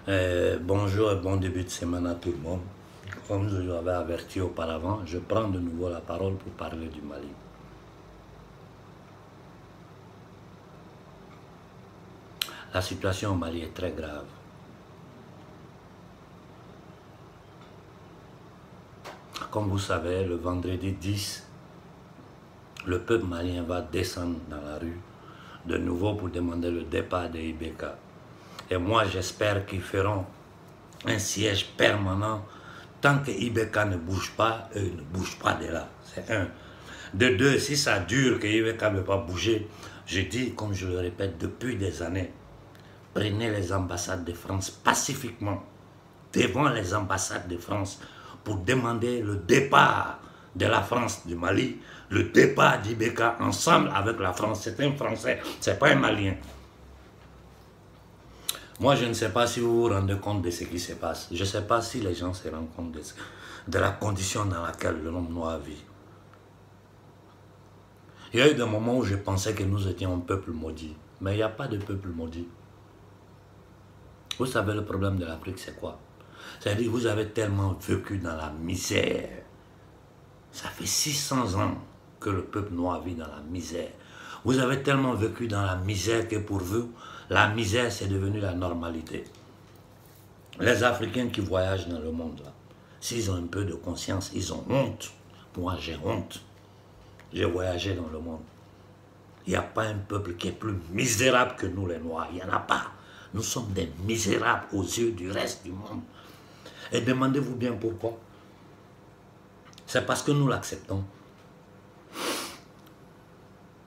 Bonjour et bon début de semaine à tout le monde. Comme je vous avais averti auparavant, je prends de nouveau la parole pour parler du Mali. La situation au Mali est très grave. Comme vous savez, le vendredi 10, le peuple malien va descendre dans la rue de nouveau pour demander le départ de IBK. Et moi, j'espère qu'ils feront un siège permanent. Tant que IBK ne bouge pas, eux ne bougent pas de là. C'est un. De deux, si ça dure que IBK ne veut pas bouger, je dis, comme je le répète depuis des années, prenez les ambassades de France pacifiquement devant les ambassades de France pour demander le départ de la France du Mali, le départ d'IBK ensemble avec la France. C'est un Français, c'est pas un Malien. Moi, je ne sais pas si vous vous rendez compte de ce qui se passe. Je ne sais pas si les gens se rendent compte de la condition dans laquelle l'homme noir vit. Il y a eu des moments où je pensais que nous étions un peuple maudit. Mais il n'y a pas de peuple maudit. Vous savez, le problème de l'Afrique, c'est quoi? C'est-à-dire que vous avez tellement vécu dans la misère. Ça fait 600 ans que le peuple noir vit dans la misère. Vous avez tellement vécu dans la misère que pour vous, la misère, c'est devenu la normalité. Les Africains qui voyagent dans le monde, s'ils ont un peu de conscience, ils ont honte. Moi, j'ai honte. J'ai voyagé dans le monde. Il n'y a pas un peuple qui est plus misérable que nous, les Noirs. Il n'y en a pas. Nous sommes des misérables aux yeux du reste du monde. Et demandez-vous bien pourquoi. C'est parce que nous l'acceptons.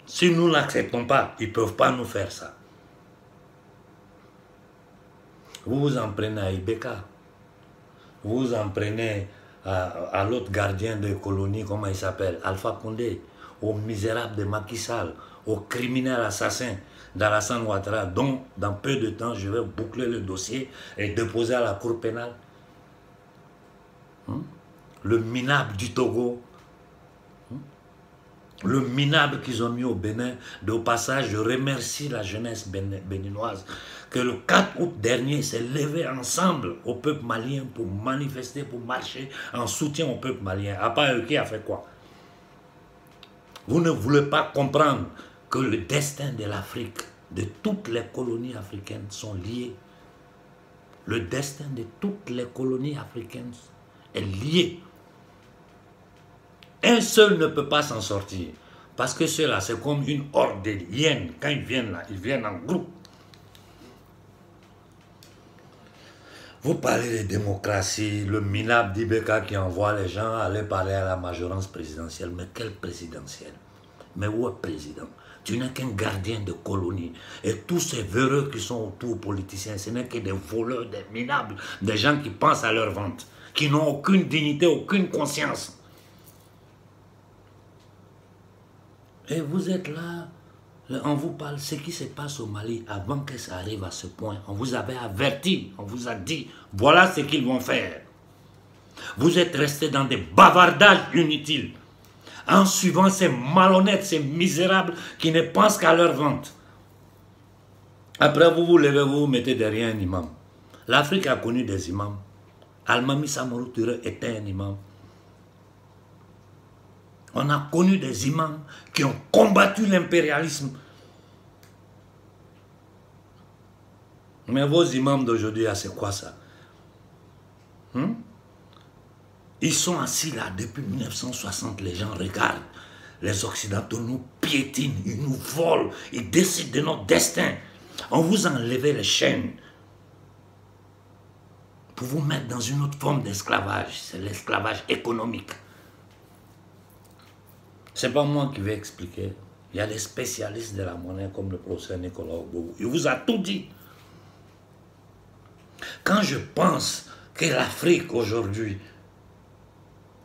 Si nous ne l'acceptons pas, ils ne peuvent pas nous faire ça. Vous vous en prenez à IBK. Vous vous en prenez à l'autre gardien de colonie, comment il s'appelle, Alpha Condé, au misérable de Macky Sall, au criminel assassin d'Alassane Ouattara, dont dans peu de temps je vais boucler le dossier et déposer à la cour pénale. Le minable du Togo, le minable qu'ils ont mis au Bénin. Au passage, je remercie la jeunesse béninoise que le 4 août dernier s'est levé ensemble au peuple malien pour manifester, pour marcher en soutien au peuple malien. À part eux, qui a fait quoi? Vous ne voulez pas comprendre que le destin de l'Afrique, de toutes les colonies africaines sont liés. Le destin de toutes les colonies africaines est lié. Un seul ne peut pas s'en sortir. Parce que ceux-là, c'est comme une horde de hyènes. Quand ils viennent là, ils viennent en groupe. Vous parlez de démocratie, le minable d'IBK qui envoie les gens aller parler à la majorance présidentielle. Mais quelle présidentielle? Mais où est le président? Tu n'es qu'un gardien de colonie. Et tous ces véreux qui sont autour politiciens, ce n'est que des voleurs, des minables, des gens qui pensent à leur vente, qui n'ont aucune dignité, aucune conscience. Et vous êtes là, on vous parle de ce qui se passe au Mali avant que ça arrive à ce point. On vous avait averti, on vous a dit, voilà ce qu'ils vont faire. Vous êtes restés dans des bavardages inutiles, en suivant ces malhonnêtes, ces misérables qui ne pensent qu'à leur vente. Après, vous vous levez, vous vous mettez derrière un imam. L'Afrique a connu des imams. Almami Samarou Touré était un imam. On a connu des imams qui ont combattu l'impérialisme. Mais vos imams d'aujourd'hui, c'est quoi ça? Ils sont assis là depuis 1960, les gens regardent. Les Occidentaux nous piétinent, ils nous volent, ils décident de notre destin. On vous a enlevé les chaînes pour vous mettre dans une autre forme d'esclavage. C'est l'esclavage économique. Ce n'est pas moi qui vais expliquer. Il y a des spécialistes de la monnaie comme le professeur Nicolas Ogbou. Il vous a tout dit. Quand je pense que l'Afrique aujourd'hui,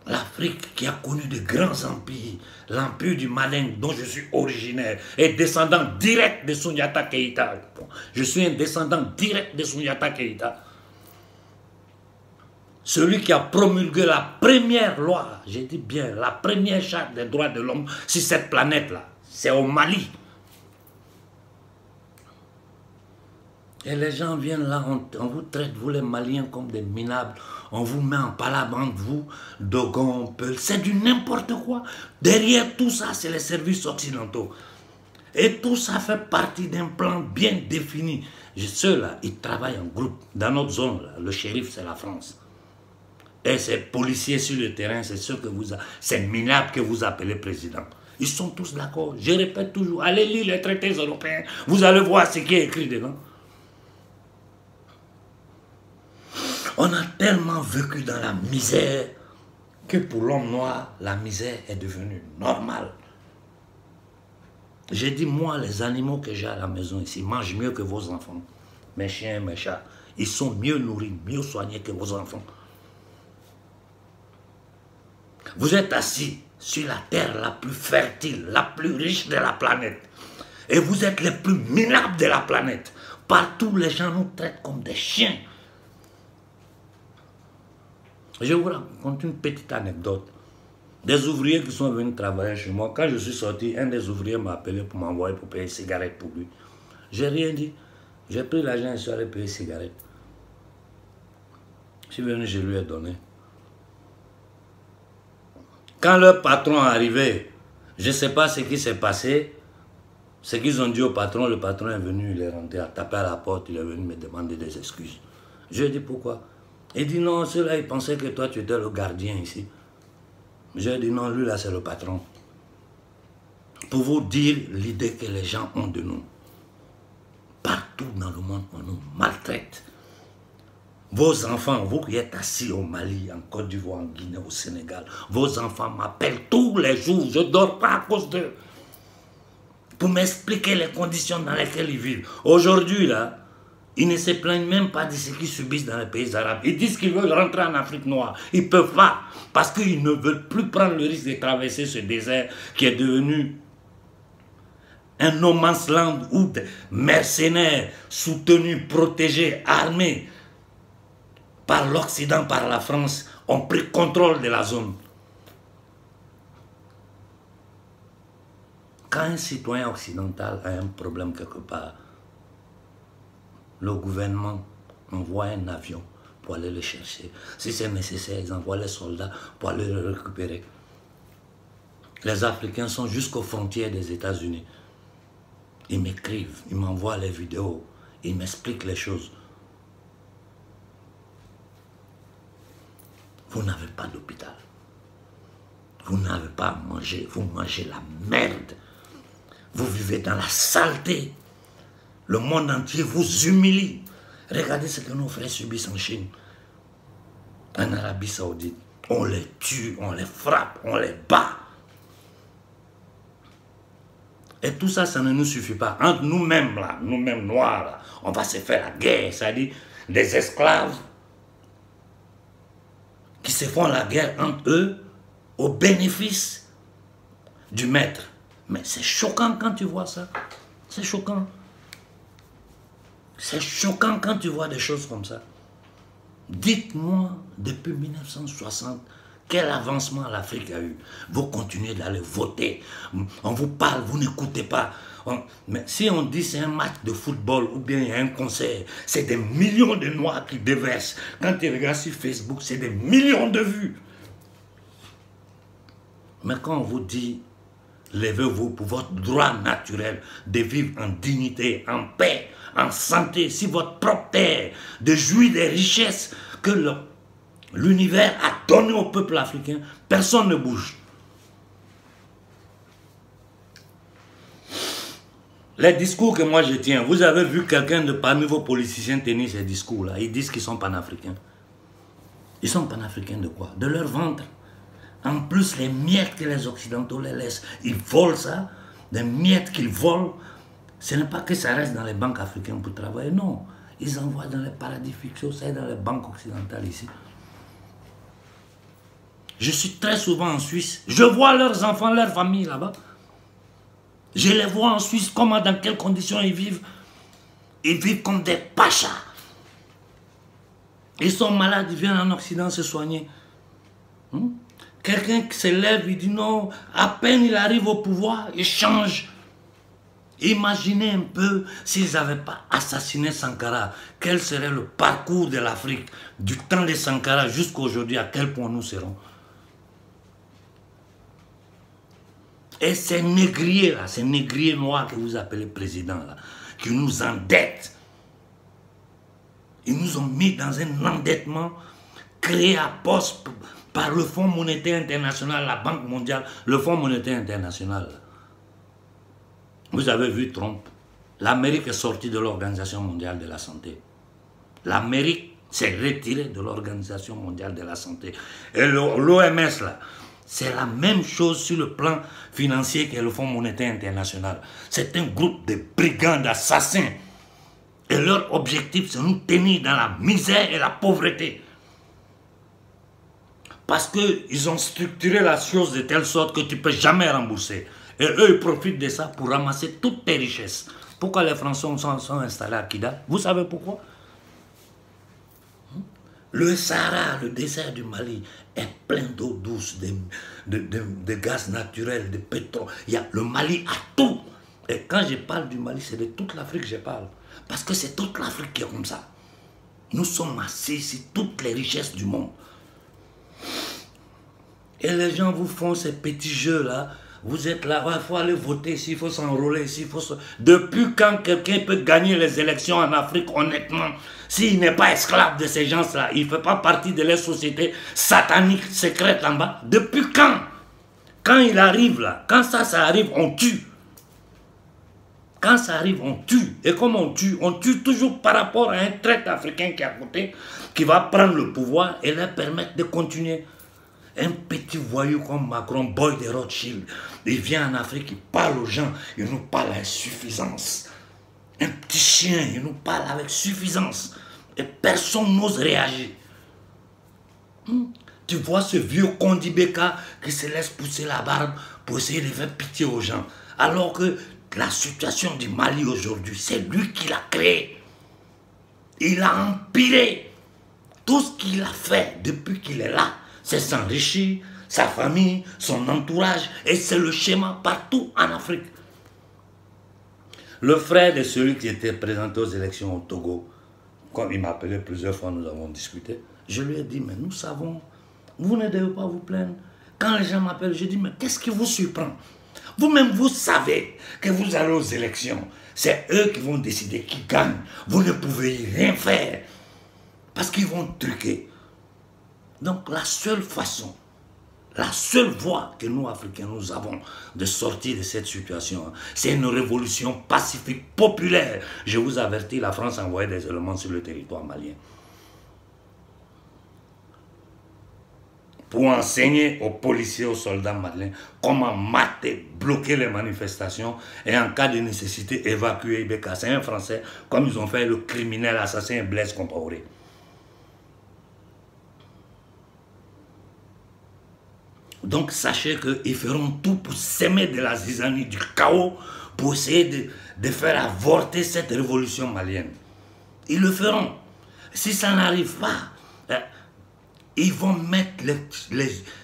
l'Afrique qui a connu de grands empires, l'empire du Malin dont je suis originaire, est descendant direct de Souniata Keïta. Je suis un descendant direct de Souniata Keïta. Celui qui a promulgué la première loi, j'ai dit bien, la première charte des droits de l'homme sur cette planète-là, c'est au Mali. Et les gens viennent là, on vous traite, vous les Maliens, comme des minables. On vous met en palabre, vous, Dogon, Peul. C'est du n'importe quoi. Derrière tout ça, c'est les services occidentaux. Et tout ça fait partie d'un plan bien défini. Ceux-là, ils travaillent en groupe. Dans notre zone, là, le shérif, c'est la France. Et ces policiers sur le terrain, c'est ceux que ces minables que vous appelez président. Ils sont tous d'accord. Je répète toujours, allez lire les traités européens. Vous allez voir ce qui est écrit dedans. On a tellement vécu dans la misère que pour l'homme noir, la misère est devenue normale. J'ai dit, moi, les animaux que j'ai à la maison ici mangent mieux que vos enfants. Mes chiens, mes chats, ils sont mieux nourris, mieux soignés que vos enfants. Vous êtes assis sur la terre la plus fertile, la plus riche de la planète. Et vous êtes les plus minables de la planète. Partout, les gens nous traitent comme des chiens. Je vous raconte une petite anecdote. Des ouvriers qui sont venus travailler chez moi, quand je suis sorti, un des ouvriers m'a appelé pour m'envoyer pour payer une cigarette pour lui. J'ai rien dit. J'ai pris l'argent et je suis allé payer une cigarette. Je suis venu, je lui ai donné. Quand leur patron est arrivé, je ne sais pas ce qui s'est passé. Ce qu'ils ont dit au patron, le patron est venu, il est rentré, a tapé à la porte, il est venu me demander des excuses. Je lui ai dit pourquoi. Il dit non, ceux-là, ils pensaient que toi, tu étais le gardien ici. Je lui ai dit non, lui là, c'est le patron. Pour vous dire l'idée que les gens ont de nous. Partout dans le monde, on nous maltraite. Vos enfants, vous qui êtes assis au Mali, en Côte d'Ivoire, en Guinée, au Sénégal, vos enfants m'appellent tous les jours, je ne dors pas à cause d'eux. Pour m'expliquer les conditions dans lesquelles ils vivent. Aujourd'hui, là, ils ne se plaignent même pas de ce qu'ils subissent dans les pays arabes. Ils disent qu'ils veulent rentrer en Afrique noire. Ils ne peuvent pas, parce qu'ils ne veulent plus prendre le risque de traverser ce désert qui est devenu un no man's land où des mercenaires soutenus, protégés, armés par l'Occident, par la France, ont pris contrôle de la zone. Quand un citoyen occidental a un problème quelque part, le gouvernement envoie un avion pour aller le chercher. Si c'est nécessaire, ils envoient les soldats pour aller le récupérer. Les Africains sont jusqu'aux frontières des États-Unis. Ils m'écrivent, ils m'envoient les vidéos, ils m'expliquent les choses. Vous n'avez pas d'hôpital. Vous n'avez pas à manger, vous mangez la merde. Vous vivez dans la saleté. Le monde entier vous humilie. Regardez ce que nos frères subissent en Chine, en Arabie Saoudite. On les tue, on les frappe, on les bat. Et tout ça, ça ne nous suffit pas. Entre nous-mêmes, là, nous-mêmes noirs, là, on va se faire la guerre. C'est-à-dire des esclaves qui se font la guerre entre eux au bénéfice du maître. Mais c'est choquant quand tu vois ça. C'est choquant. C'est choquant quand tu vois des choses comme ça. Dites-moi, depuis 1960, quel avancement l'Afrique a eu? Vous continuez d'aller voter. On vous parle, vous n'écoutez pas. Mais si on dit c'est un match de football ou bien il y a un concert, c'est des millions de Noirs qui déversent. Quand tu regardes sur Facebook, c'est des millions de vues. Mais quand on vous dit, levez-vous pour votre droit naturel de vivre en dignité, en paix, en santé, sur votre propre terre, de jouir des richesses que l'univers a données au peuple africain, personne ne bouge. Les discours que moi je tiens, vous avez vu quelqu'un de parmi vos politiciens tenir ces discours-là, ils disent qu'ils sont panafricains. Ils sont panafricains de quoi? De leur ventre. En plus, les miettes que les Occidentaux les laissent, ils volent ça, des miettes qu'ils volent. Ce n'est pas que ça reste dans les banques africaines pour travailler, non. Ils envoient dans les paradis fiscaux, ça est dans les banques occidentales ici. Je suis très souvent en Suisse, je vois leurs enfants, leurs familles là-bas. Je les vois en Suisse, comment, dans quelles conditions ils vivent. Ils vivent comme des pachas. Ils sont malades, ils viennent en Occident se soigner. Quelqu'un qui se lève, il dit non, à peine il arrive au pouvoir, il change. Imaginez un peu s'ils n'avaient pas assassiné Sankara. Quel serait le parcours de l'Afrique du temps de Sankara jusqu'à aujourd'hui, à quel point nous serons. Et ces négriers là, ces négriers noirs que vous appelez président là, qui nous endettent, ils nous ont mis dans un endettement créé à poste par le Fonds monétaire international, la Banque mondiale, le Fonds monétaire international. Vous avez vu Trump, l'Amérique est sortie de l'Organisation mondiale de la santé. L'Amérique s'est retirée de l'Organisation mondiale de la santé. Et l'OMS là, c'est la même chose sur le plan financier que le Fonds monétaire international. C'est un groupe de brigands, d'assassins. Et leur objectif, c'est nous tenir dans la misère et la pauvreté. Parce qu'ils ont structuré la chose de telle sorte que tu ne peux jamais rembourser. Et eux, ils profitent de ça pour ramasser toutes tes richesses. Pourquoi les Français sont installés à Kidal? Vous savez pourquoi? Le Sahara, le désert du Mali, est plein d'eau douce, de gaz naturel, de pétrole. Le Mali a tout. Et quand je parle du Mali, c'est de toute l'Afrique que je parle. Parce que c'est toute l'Afrique qui est comme ça. Nous sommes assis sur toutes les richesses du monde. Et les gens vous font ces petits jeux-là. Vous êtes là, il faut aller voter, s'il faut s'enrôler, s'il faut... Depuis quand quelqu'un peut gagner les élections en Afrique, honnêtement, s'il n'est pas esclave de ces gens-là, il ne fait pas partie de la société satanique secrète en bas. Depuis quand? Quand il arrive là, quand ça arrive, on tue. Quand ça arrive, on tue. Et comme on tue toujours par rapport à un traître africain qui est à côté, qui va prendre le pouvoir et leur permettre de continuer. Un petit voyou comme Macron, boy de Rothschild, il vient en Afrique, il parle aux gens, il nous parle avec suffisance. Un petit chien, il nous parle avec suffisance. Et personne n'ose réagir. Tu vois ce vieux Kondibeka qui se laisse pousser la barbe pour essayer de faire pitié aux gens. Alors que la situation du Mali aujourd'hui, c'est lui qui l'a créé. Il a empiré. Tout ce qu'il a fait depuis qu'il est là, c'est s'enrichir, sa famille, son entourage, et c'est le schéma partout en Afrique. Le frère de celui qui était présenté aux élections au Togo, comme il m'appelait plusieurs fois, nous avons discuté, je lui ai dit, mais nous savons, vous ne devez pas vous plaindre. Quand les gens m'appellent, je dis, mais qu'est-ce qui vous surprend? Vous-même, vous savez que vous allez aux élections. C'est eux qui vont décider qui gagne. Vous ne pouvez rien faire. Parce qu'ils vont truquer. Donc la seule façon, la seule voie que nous, Africains, nous avons de sortir de cette situation, c'est une révolution pacifique, populaire. Je vous avertis, la France a envoyé des éléments sur le territoire malien. Pour enseigner aux policiers, aux soldats maliens, comment mater, bloquer les manifestations et en cas de nécessité, évacuer Ibeka. C'est un Français, comme ils ont fait le criminel assassin Blaise Compaoré. Donc sachez qu'ils feront tout pour s'aimer de la zizanie, du chaos, pour essayer de faire avorter cette révolution malienne. Ils le feront. Si ça n'arrive pas, ils vont mettre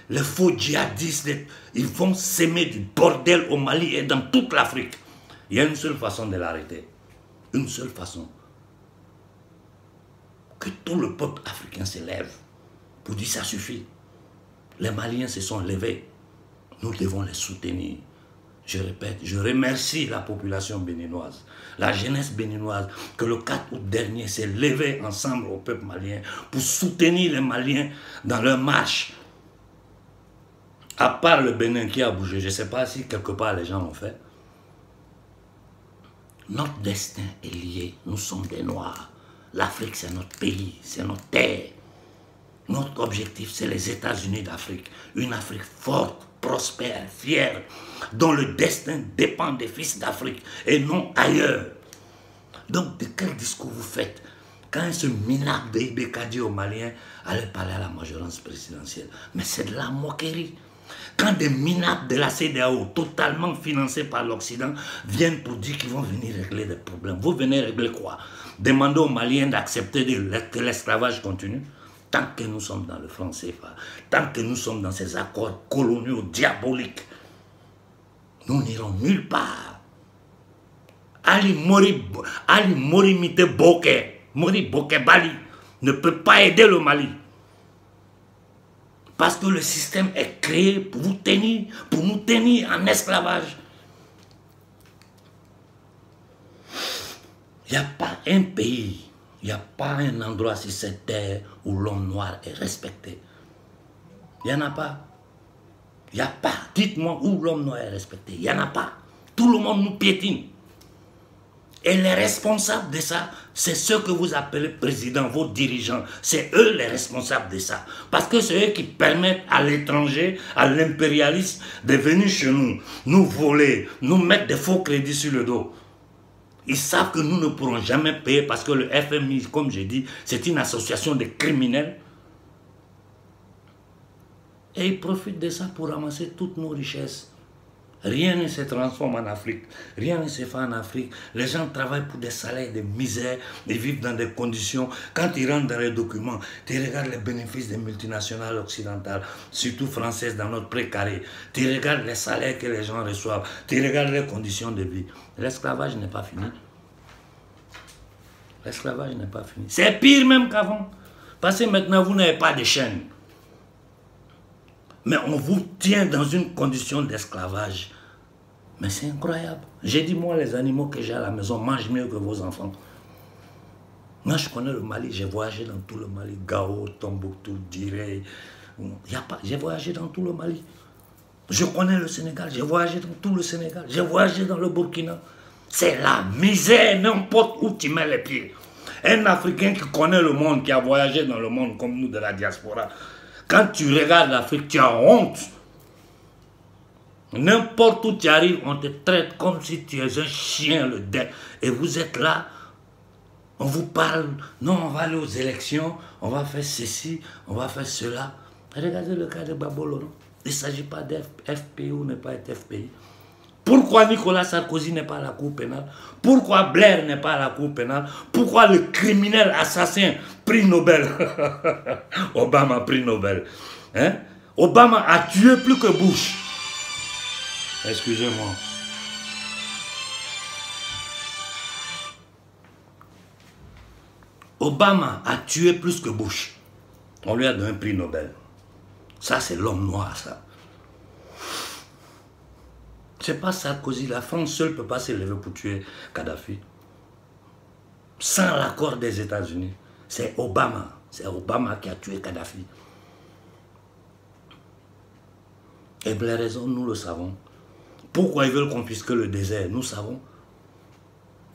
les faux djihadistes, ils vont s'aimer du bordel au Mali et dans toute l'Afrique. Il y a une seule façon de l'arrêter. Une seule façon. Que tout le peuple africain se lève pour dire ça suffit. Les Maliens se sont levés. Nous devons les soutenir. Je répète, je remercie la population béninoise, la jeunesse béninoise, que le 4 août dernier s'est levée ensemble au peuple malien pour soutenir les Maliens dans leur marche. À part le Bénin qui a bougé, je ne sais pas si quelque part les gens l'ont fait. Notre destin est lié. Nous sommes des Noirs. L'Afrique, c'est notre pays, c'est notre terre. Notre objectif, c'est les États-Unis d'Afrique. Une Afrique forte, prospère, fière, dont le destin dépend des fils d'Afrique et non ailleurs. Donc, de quel discours vous faites? Quand ce minable de Ibeka dit aux Maliens, allez parler à la majorité présidentielle. Mais c'est de la moquerie. Quand des minables de la CEDEAO, totalement financés par l'Occident, viennent pour dire qu'ils vont venir régler des problèmes. Vous venez régler quoi? Demandez aux Maliens d'accepter que l'esclavage continue. Tant que nous sommes dans le franc CFA, tant que nous sommes dans ces accords coloniaux diaboliques, nous n'irons nulle part. Ali Morimite Boke, Mori Boke Bali, ne peut pas aider le Mali. Parce que le système est créé pour vous tenir, pour nous tenir en esclavage. Il n'y a pas un pays, il n'y a pas un endroit sur cette terre où l'homme noir est respecté. Il n'y en a pas. Il n'y a pas. Dites-moi où l'homme noir est respecté. Il n'y en a pas. Tout le monde nous piétine. Et les responsables de ça, c'est ceux que vous appelez présidents, vos dirigeants. C'est eux les responsables de ça. Parce que c'est eux qui permettent à l'étranger, à l'impérialiste, de venir chez nous, nous voler, nous mettre des faux crédits sur le dos. Ils savent que nous ne pourrons jamais payer parce que le FMI, comme j'ai dit, c'est une association de criminels. Et ils profitent de ça pour ramasser toutes nos richesses. Rien ne se transforme en Afrique. Rien ne se fait en Afrique. Les gens travaillent pour des salaires de misère. Ils vivent dans des conditions. Quand ils rentrent dans les documents, tu regardes les bénéfices des multinationales occidentales, surtout françaises dans notre précaré. Tu regardes les salaires que les gens reçoivent. Tu regardes les conditions de vie. L'esclavage n'est pas fini. L'esclavage n'est pas fini. C'est pire même qu'avant. Parce que maintenant, vous n'avez pas de chaîne. Mais on vous tient dans une condition d'esclavage. Mais c'est incroyable. J'ai dit, moi, les animaux que j'ai à la maison mangent mieux que vos enfants. Moi, je connais le Mali. J'ai voyagé dans tout le Mali. Gao, Tombouctou, Direy. J'ai voyagé dans tout le Mali. Je connais le Sénégal. J'ai voyagé dans tout le Sénégal. J'ai voyagé dans le Burkina. C'est la misère, n'importe où tu mets les pieds. Un Africain qui connaît le monde, qui a voyagé dans le monde comme nous de la diaspora, quand tu regardes l'Afrique, tu as honte. N'importe où tu arrives, on te traite comme si tu es un chien, le dé. Et vous êtes là, on vous parle, non, on va aller aux élections, on va faire ceci, on va faire cela. Regardez le cas de Babolo, non? Il ne s'agit pas d'FPI ou ne pas être FPI. Pourquoi Nicolas Sarkozy n'est pas à la Cour pénale? Pourquoi Blair n'est pas à la Cour pénale? Pourquoi le criminel assassin, prix Nobel, Obama, prix Nobel, hein? Obama a tué plus que Bush. Excusez-moi. Obama a tué plus que Bush. On lui a donné un prix Nobel. Ça, c'est l'homme noir, ça. C'est pas Sarkozy. La France seule ne peut pas se lever pour tuer Kadhafi. Sans l'accord des États-Unis. C'est Obama. C'est Obama qui a tué Kadhafi. Et pour les raisons, nous le savons. Pourquoi ils veulent confisquer le désert? Nous savons.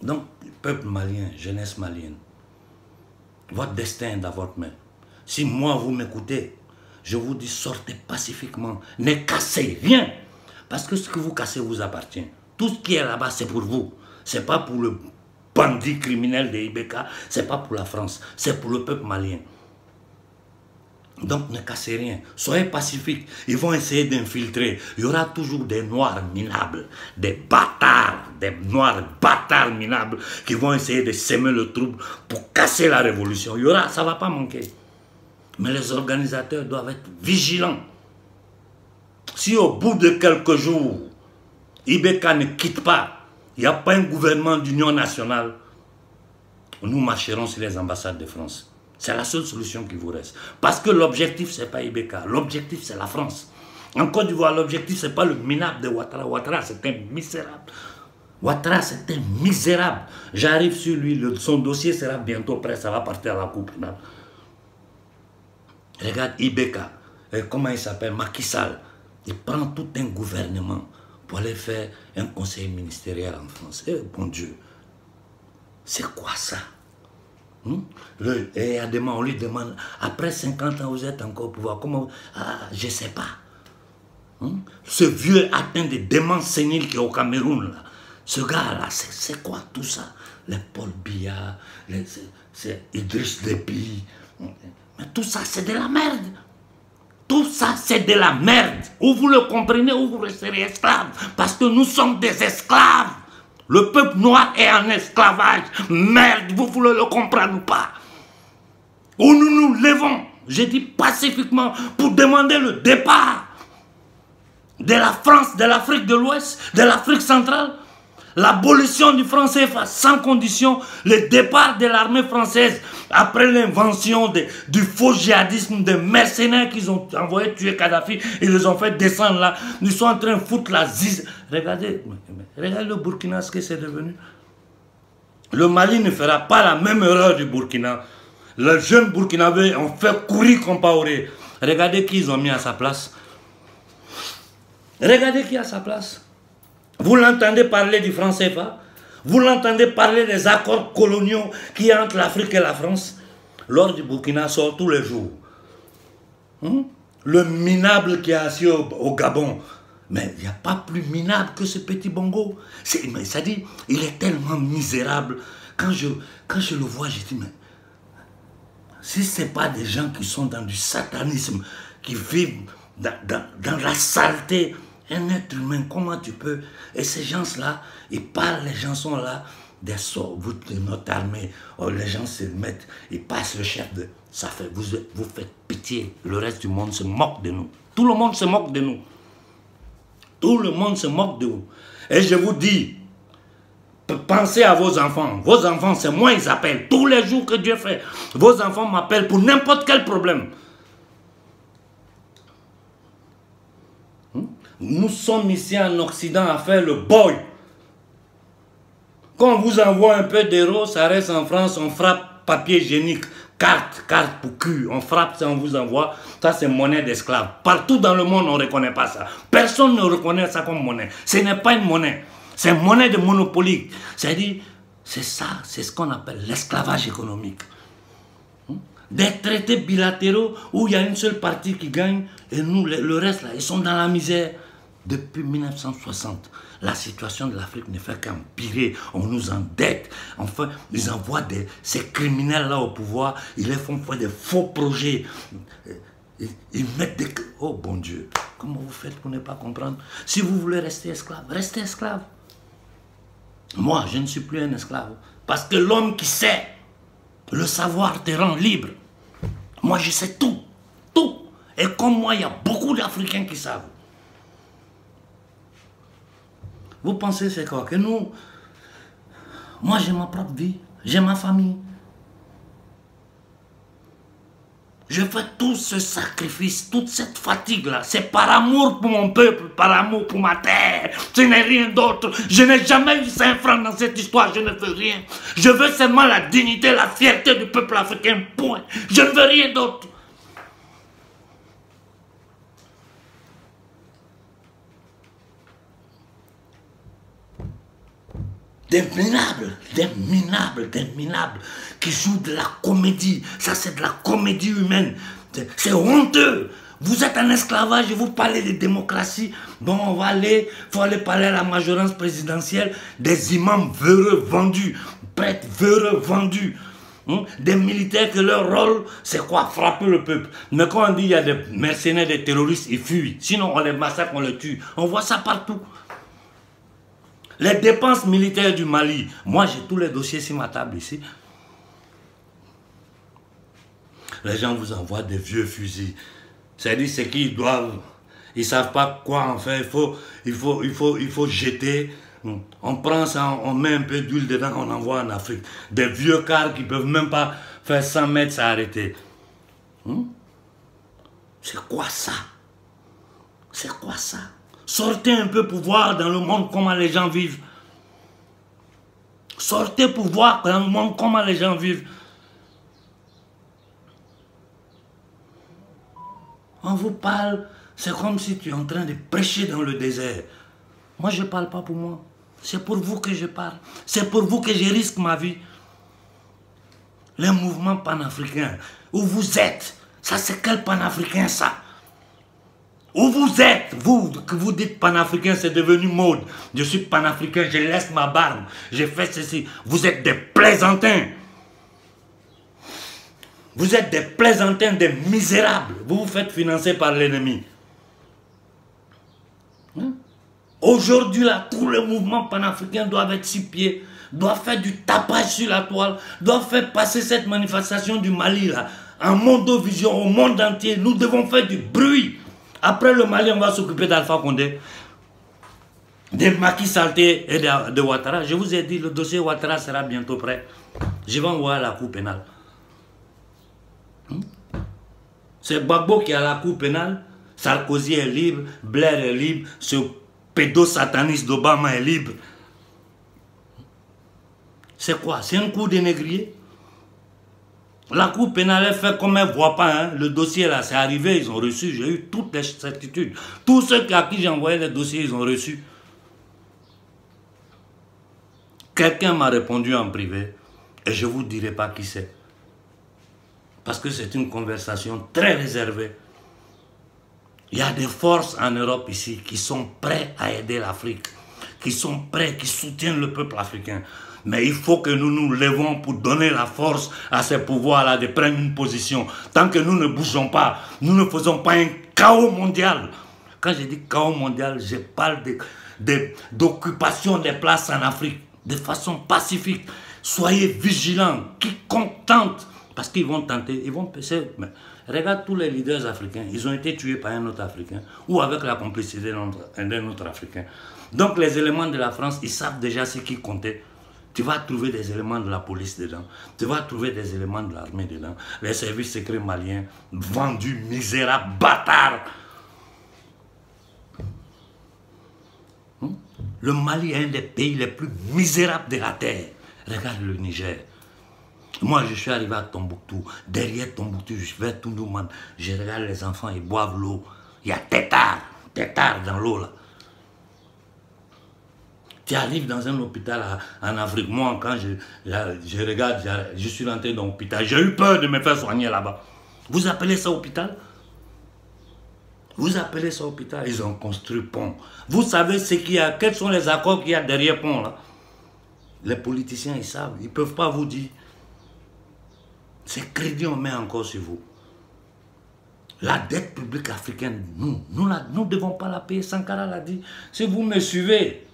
Donc, peuple malien, jeunesse malienne, votre destin est dans votre main. Si moi, vous m'écoutez, je vous dis, sortez pacifiquement. Ne cassez rien. Parce que ce que vous cassez vous appartient. Tout ce qui est là-bas, c'est pour vous. Ce n'est pas pour le bandit criminel de Ibeka, ce n'est pas pour la France, c'est pour le peuple malien. Donc ne cassez rien, soyez pacifiques. Ils vont essayer d'infiltrer. Il y aura toujours des noirs minables, des noirs bâtards minables qui vont essayer de semer le trouble pour casser la révolution. Il y aura, ça ne va pas manquer. Mais les organisateurs doivent être vigilants. Si au bout de quelques jours, Ibeka ne quitte pas, il n'y a pas un gouvernement d'union nationale, nous marcherons sur les ambassades de France. C'est la seule solution qui vous reste. Parce que l'objectif, ce n'est pas Ibeka. L'objectif, c'est la France. En Côte d'Ivoire, l'objectif, ce n'est pas le minable de Ouattara. Ouattara, c'est un misérable. Ouattara, c'est un misérable. J'arrive sur lui, son dossier sera bientôt prêt, ça va partir à la Cour pénale. Regarde Ibeka, comment il s'appelle, Macky Sall. Il prend tout un gouvernement pour aller faire un conseil ministériel en France. Eh, bon Dieu, c'est quoi ça? Et on lui demande, après 50 ans, vous êtes encore au pouvoir. Comment? Je ne sais pas. Ce vieux atteint de démence sénile qui est au Cameroun, là. Ce gars-là, c'est quoi tout ça? Les Paul Biya, c'est Idriss Déby. Mais tout ça, c'est de la merde. Tout ça, c'est de la merde. Ou vous le comprenez, ou vous resterez esclave. Parce que nous sommes des esclaves. Le peuple noir est en esclavage. Merde, vous voulez le comprendre ou pas? Ou nous nous levons, j'ai dit pacifiquement, pour demander le départ de la France, de l'Afrique de l'Ouest, de l'Afrique centrale. L'abolition du franc CFA sans condition, le départ de l'armée française après l'invention du faux djihadisme, des mercenaires qu'ils ont envoyé tuer Kadhafi, ils les ont fait descendre là, ils sont en train de foutre la zizanie. Regardez le Burkina, ce que c'est devenu. Le Mali ne fera pas la même erreur du Burkina. Les jeunes Burkinabés ont fait courir Compaoré. Regardez qui ils ont mis à sa place. Regardez qui est à sa place. Vous l'entendez parler du franc CFA? Vous l'entendez parler des accords coloniaux qui y a entre l'Afrique et la France? L'or du Burkina sort tous les jours. Le minable qui est assis au Gabon. Mais il n'y a pas plus minable que ce petit Bongo. Ça dit, il est tellement misérable. Quand je le vois, je dis, mais si ce n'est pas des gens qui sont dans du satanisme, qui vivent dans la saleté, un être humain, comment tu peux? Et ces gens-là, ils parlent, les gens sont là, des sorts, vous de notre armée, les gens se mettent, ils passent le chef de... Ça fait, vous faites pitié, le reste du monde se moque de nous. Tout le monde se moque de nous. Tout le monde se moque de vous. Et je vous dis, pensez à vos enfants. Vos enfants, c'est moi, ils appellent. Tous les jours que Dieu fait, vos enfants m'appellent pour n'importe quel problème. Nous sommes ici en Occident à faire le boy. Quand on vous envoie un peu d'euros, ça reste en France, on frappe papier hygiénique, carte pour cul, on frappe ça, on vous envoie. Ça, c'est monnaie d'esclave. Partout dans le monde, on ne reconnaît pas ça. Personne ne reconnaît ça comme monnaie. Ce n'est pas une monnaie. C'est une monnaie de monopoly. C'est-à-dire, c'est ça, c'est ce qu'on appelle l'esclavage économique. Des traités bilatéraux où il y a une seule partie qui gagne et nous, le reste, là, ils sont dans la misère. Depuis 1960, la situation de l'Afrique ne fait qu'empirer. On nous endette. Enfin, ils envoient ces criminels-là au pouvoir. Ils les font faire des faux projets. Ils mettent des... Oh bon Dieu, comment vous faites pour ne pas comprendre? Si vous voulez rester esclave, restez esclave. Moi, je ne suis plus un esclave. Parce que l'homme qui sait, le savoir te rend libre. Moi, je sais tout. Tout. Et comme moi, il y a beaucoup d'Africains qui savent. Vous pensez c'est quoi? Que nous, moi j'ai ma propre vie, j'ai ma famille. Je fais tout ce sacrifice, toute cette fatigue-là. C'est par amour pour mon peuple, par amour pour ma terre. Ce n'est rien d'autre. Je n'ai jamais eu 5 francs dans cette histoire, je ne veux rien. Je veux seulement la dignité, la fierté du peuple africain, point. Je ne veux rien d'autre. Des minables, qui jouent de la comédie. Ça, c'est de la comédie humaine. C'est honteux. Vous êtes en esclavage et vous parlez de démocratie. Bon, on va aller, il faut aller parler à la majorité présidentielle. Des imams véreux vendus, prêtres véreux vendus. Des militaires que leur rôle, c'est quoi? Frapper le peuple. Mais quand on dit qu'il y a des mercenaires, des terroristes, ils fuient. Sinon, on les massacre, on les tue. On voit ça partout. Les dépenses militaires du Mali, moi j'ai tous les dossiers sur ma table ici. Les gens vous envoient des vieux fusils. C'est-à-dire c'est qu'ils doivent, ils ne savent pas quoi en faire, il faut jeter. On prend ça, on met un peu d'huile dedans, on envoie en Afrique. Des vieux cars qui ne peuvent même pas faire 100 mètres s'arrêter. C'est quoi ça? C'est quoi ça? Sortez un peu pour voir dans le monde comment les gens vivent. Sortez pour voir dans le monde comment les gens vivent. On vous parle, c'est comme si tu es en train de prêcher dans le désert. Moi, je ne parle pas pour moi. C'est pour vous que je parle. C'est pour vous que je risque ma vie. Les mouvements panafricains, où vous êtes, ça c'est quel panafricain ça? Où vous êtes, vous, que vous dites panafricain, c'est devenu mode. Je suis panafricain, je laisse ma barbe, je fais ceci. Vous êtes des plaisantins. Vous êtes des plaisantins, des misérables. Vous vous faites financer par l'ennemi. Aujourd'hui, là, tous les mouvements panafricains doivent être sur pied, doivent faire du tapage sur la toile, doivent faire passer cette manifestation du Mali, là, en mondovision, au monde entier. Nous devons faire du bruit. Après le Mali, on va s'occuper d'Alpha Condé. Des Macky Salté et de Ouattara. Je vous ai dit, le dossier Ouattara sera bientôt prêt. Je vais envoyer à la Cour pénale. C'est Gbagbo qui est à la Cour pénale. Sarkozy est libre, Blair est libre, ce pédosataniste d'Obama est libre. C'est quoi? C'est un coup de négrier. La Cour pénale elle fait comme elle ne voit pas. Hein. Le dossier là, c'est arrivé, ils ont reçu. J'ai eu toutes les certitudes. Tous ceux à qui j'ai envoyé les dossiers, ils ont reçu. Quelqu'un m'a répondu en privé et je ne vous dirai pas qui c'est. Parce que c'est une conversation très réservée. Il y a des forces en Europe ici qui sont prêtes à aider l'Afrique, qui sont prêts, qui soutiennent le peuple africain. Mais il faut que nous nous levons pour donner la force à ces pouvoirs-là de prendre une position. Tant que nous ne bougeons pas, nous ne faisons pas un chaos mondial. Quand je dis chaos mondial, je parle d'occupation des places en Afrique de façon pacifique. Soyez vigilants, quiconque tente. Parce qu'ils vont tenter, ils vont passer. Regarde tous les leaders africains, ils ont été tués par un autre Africain ou avec la complicité d'un autre Africain. Donc les éléments de la France, ils savent déjà ce qui comptait. Tu vas trouver des éléments de la police dedans, tu vas trouver des éléments de l'armée dedans, les services secrets maliens, vendus, misérables, bâtards. Le Mali est un des pays les plus misérables de la terre. Regarde le Niger. Moi, je suis arrivé à Tombouctou. Derrière Tombouctou, je vais tout le monde. Je regarde les enfants, ils boivent l'eau. Il y a tétard dans l'eau là. Tu arrives dans un hôpital en Afrique. Moi, quand je regarde, je suis rentré dans l'hôpital. J'ai eu peur de me faire soigner là-bas. Vous appelez ça hôpital? Vous appelez ça hôpital? Ils ont construit pont. Vous savez ce qu'il y a, quels sont les accords qu'il y a derrière pont là? Les politiciens, ils savent. Ils ne peuvent pas vous dire. C'est crédit, on met encore sur vous. La dette publique africaine, nous ne devons pas la payer. Sankara l'a dit. Si vous me suivez,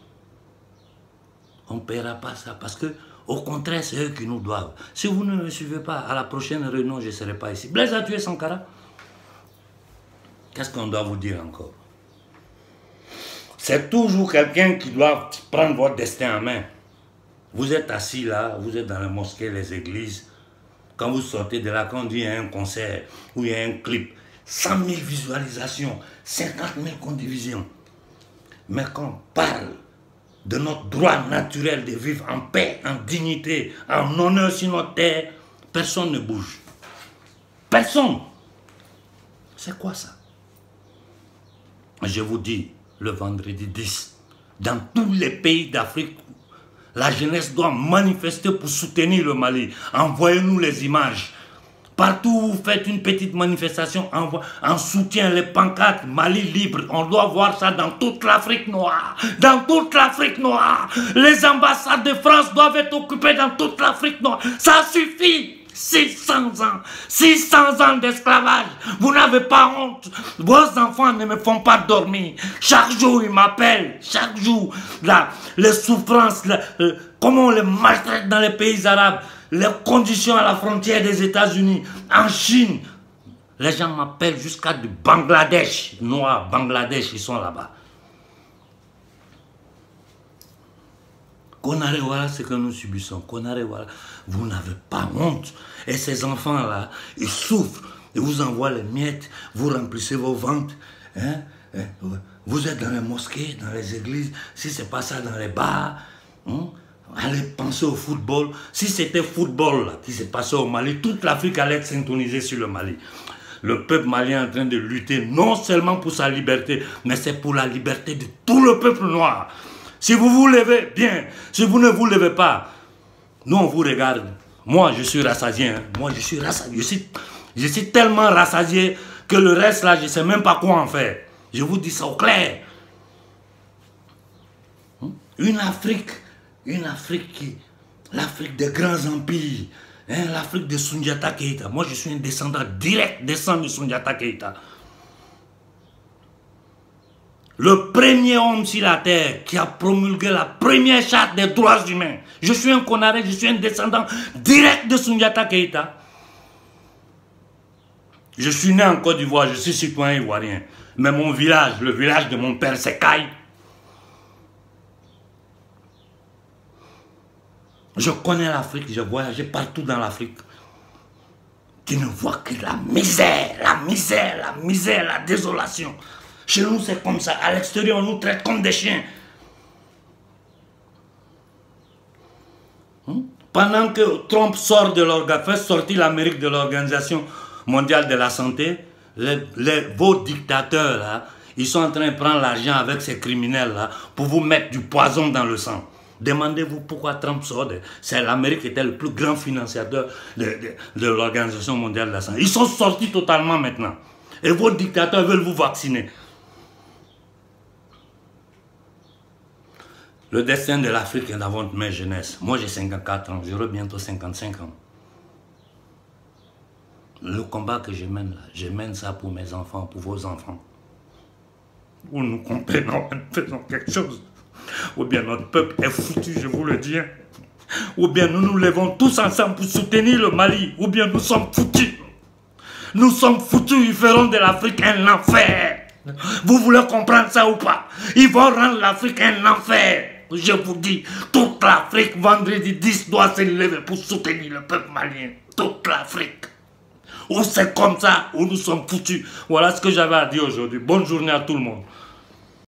on ne paiera pas ça. Parce que, au contraire, c'est eux qui nous doivent. Si vous ne me suivez pas, à la prochaine réunion, je ne serai pas ici. Blaise a tué Sankara. Qu'est-ce qu'on doit vous dire encore? C'est toujours quelqu'un qui doit prendre votre destin en main. Vous êtes assis là, vous êtes dans les mosquées, les églises. Quand vous sortez de là, quand on dit il y a un concert ou il y a un clip, 100 000 visualisations, 50 000 condivisions. Mais quand on parle de notre droit naturel de vivre en paix, en dignité, en honneur sur notre terre, personne ne bouge. Personne. C'est quoi ça? Je vous dis, le vendredi 10, dans tous les pays d'Afrique, la jeunesse doit manifester pour soutenir le Mali. Envoyez-nous les images. Partout où vous faites une petite manifestation en soutien, les pancartes, Mali libre. On doit voir ça dans toute l'Afrique noire. Dans toute l'Afrique noire. Les ambassades de France doivent être occupées dans toute l'Afrique noire. Ça suffit. 600 ans. 600 ans d'esclavage. Vous n'avez pas honte. Vos enfants ne me font pas dormir. Chaque jour, ils m'appellent. Chaque jour, là, les souffrances, comment on les maltraite dans les pays arabes, les conditions à la frontière des États-Unis, en Chine. Les gens m'appellent jusqu'à du Bangladesh. Noirs, Bangladesh, ils sont là-bas. Konaré, voilà ce que nous subissons. Konaré, voilà. Vous n'avez pas honte. Et ces enfants-là, ils souffrent. Ils vous envoient les miettes. Vous remplissez vos ventres. Hein? Vous êtes dans les mosquées, dans les églises. Si ce n'est pas ça, dans les bars. Hein? Allez penser au football. Si c'était football là, qui s'est passé au Mali, toute l'Afrique allait être syntonisée sur le Mali. Le peuple malien est en train de lutter non seulement pour sa liberté, mais c'est pour la liberté de tout le peuple noir. Si vous vous levez, bien. Si vous ne vous levez pas, nous on vous regarde. Moi je suis rassasié. Hein. Moi je suis rassasié. Je suis tellement rassasié que le reste là, je ne sais même pas quoi en faire. Je vous dis ça au clair. Une Afrique qui... L'Afrique des grands empires. Hein, l'Afrique de Soundiata Keïta. Moi je suis un descendant direct de Soundiata Keïta. Le premier homme sur la terre qui a promulgué la première charte des droits humains. Je suis un Konaré, je suis un descendant direct de Soundiata Keïta. Je suis né en Côte d'Ivoire, je suis citoyen ivoirien. Mais mon village, le village de mon père, c'est Caille. Je connais l'Afrique, j'ai voyagé partout dans l'Afrique. Tu ne vois que la misère, la misère, la misère, la désolation. Chez nous, c'est comme ça. À l'extérieur, on nous traite comme des chiens. Pendant que Trump sort de fait sortir l'Amérique de l'Organisation mondiale de la santé, vos dictateurs, là, ils sont en train de prendre l'argent avec ces criminels-là pour vous mettre du poison dans le sang. Demandez-vous pourquoi Trump sort. C'est l'Amérique qui était le plus grand financiateur de l'Organisation mondiale de la santé. Ils sont sortis totalement maintenant. Et vos dictateurs veulent vous vacciner. Le destin de l'Afrique est dans votre main, jeunesse. Moi, j'ai 54 ans. J'aurai bientôt 55 ans. Le combat que je mène là, je mène ça pour mes enfants, pour vos enfants. Ou nous comprenons, nous faisons quelque chose. Ou bien notre peuple est foutu, je vous le dis. Ou bien nous nous levons tous ensemble pour soutenir le Mali. Ou bien nous sommes foutus. Nous sommes foutus, ils feront de l'Afrique un enfer. Vous voulez comprendre ça ou pas? Ils vont rendre l'Afrique un enfer. Je vous dis, toute l'Afrique, vendredi 10, doit se lever pour soutenir le peuple malien. Toute l'Afrique. Ou c'est comme ça, ou nous sommes foutus. Voilà ce que j'avais à dire aujourd'hui. Bonne journée à tout le monde.